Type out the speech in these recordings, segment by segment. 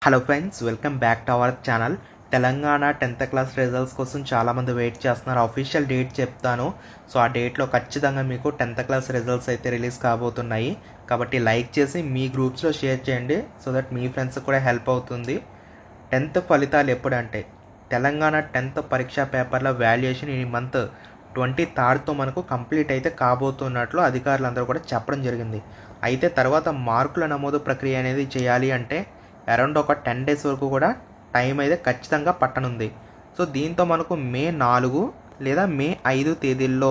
Hello friends, welcome back to our channel. Telangana 10th class results కోసం చాలామంది wait చేస్తున్నారు. Official date చెప్తాను. So ఆ డేట్లో ఖచ్చితంగా మీకు 10th క్లాస్ రిజల్ట్స్ అయితే రిలీజ్ కాబోతున్నాయి. కాబట్టి లైక్ చేసి మీ గ్రూప్స్లో షేర్ చేయండి, సో దట్ మీ ఫ్రెండ్స్ కూడా హెల్ప్ అవుతుంది. 10th ఫలితాలు ఎప్పుడంటే తెలంగాణ 10th పరీక్షా పేపర్ల వాల్యుయేషన్ ఈ మంత్ 23తో మనకు కంప్లీట్ అయితే కాబోతున్నట్లు అధికారులందరూ కూడా చెప్పడం జరిగింది. అయితే తర్వాత మార్కుల నమోదు ప్రక్రియ అనేది చేయాలి అంటే అరౌండ్ ఒక 10 days వరకు కూడా టైం అయితే ఖచ్చితంగా పట్టనుంది. సో దీంతో మనకు మే 4 లేదా మే 5 తేదీల్లో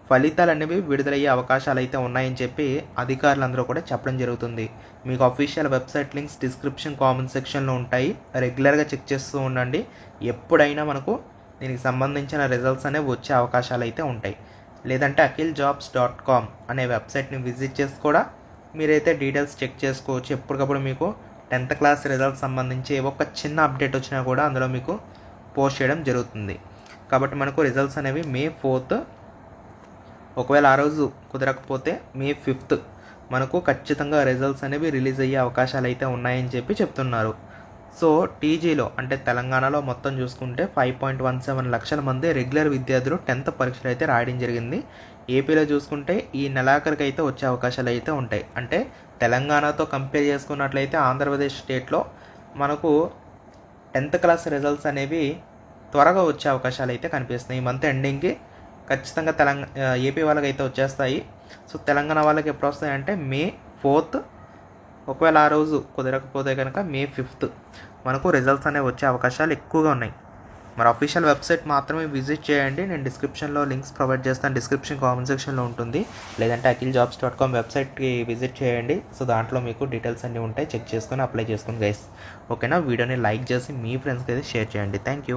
ఫలితాలు అనేవి విడుదలయ్యే అవకాశాలు అయితే ఉన్నాయని చెప్పి అధికారులందరూ కూడా చెప్పడం జరుగుతుంది. మీకు official website links description comment సెక్షన్లో ఉంటాయి. రెగ్యులర్గా చెక్ చేస్తూ ఉండండి. ఎప్పుడైనా మనకు దీనికి సంబంధించిన రిజల్ట్స్ అనేవి వచ్చే అవకాశాలు అయితే ఉంటాయి. లేదంటే akhilJobs.com అనే వెబ్సైట్ని విజిట్ చేసి కూడా మీరైతే డీటెయిల్స్ చెక్ చేసుకోవచ్చు. ఎప్పటికప్పుడు మీకు 10th క్లాస్ రిజల్ట్స్ సంబంధించి ఒక చిన్న అప్డేట్ వచ్చినా కూడా అందులో మీకు పోస్ట్ చేయడం జరుగుతుంది. కాబట్టి మనకు రిజల్ట్స్ అనేవి మే 4th, ఒకవేళ ఆ రోజు కుదరకపోతే మే 5th మనకు ఖచ్చితంగా రిజల్ట్స్ అనేవి రిలీజ్ అయ్యే అవకాశాలు అయితే ఉన్నాయని చెప్పి చెప్తున్నారు. సో టీజీలో అంటే తెలంగాణలో మొత్తం చూసుకుంటే 5.17 లక్షల మంది రెగ్యులర్ విద్యార్థులు 10th పరీక్షలు అయితే రాయడం జరిగింది. ఏపీలో చూసుకుంటే ఈ నెలాఖరికి అయితే వచ్చే అవకాశాలు అయితే ఉంటాయి. అంటే తెలంగాణతో కంపేర్ చేసుకున్నట్లయితే ఆంధ్రప్రదేశ్ స్టేట్లో మనకు 10th క్లాస్ రిజల్ట్స్ అనేవి త్వరగా వచ్చే అవకాశాలు అయితే కనిపిస్తున్నాయి. ఈ మంత్ ఎండింగ్కి ఖచ్చితంగా ఏపీ వాళ్ళకి అయితే వచ్చేస్తాయి. సో తెలంగాణ వాళ్ళకి ఎప్పుడు వస్తాయంటే మే 4th, ఒకవేళ ఆ రోజు కుదరకపోతే కనుక మే 5th మనకు రిజల్ట్స్ అనేవి వచ్చే అవకాశాలు ఎక్కువగా ఉన్నాయి. మరి అఫీషియల్ వెబ్సైట్ మాత్రమే విజిట్ చేయండి. నేను డిస్క్రిప్షన్లో లింక్స్ ప్రొవైడ్ చేస్తాను, డిస్క్రిప్షన్ కామెంట్ సెక్షన్లో ఉంటుంది. లేదంటే akhilJobs.com వెబ్సైట్కి విజిట్ చేయండి. సో దాంట్లో మీకు డీటెయిల్స్ అన్నీ ఉంటాయి, చెక్ చేసుకొని అప్లై చేసుకుని గైస్. ఓకేనా? వీడియోని లైక్ చేసి మీ ఫ్రెండ్స్కి అయితే షేర్ చేయండి. Thank you.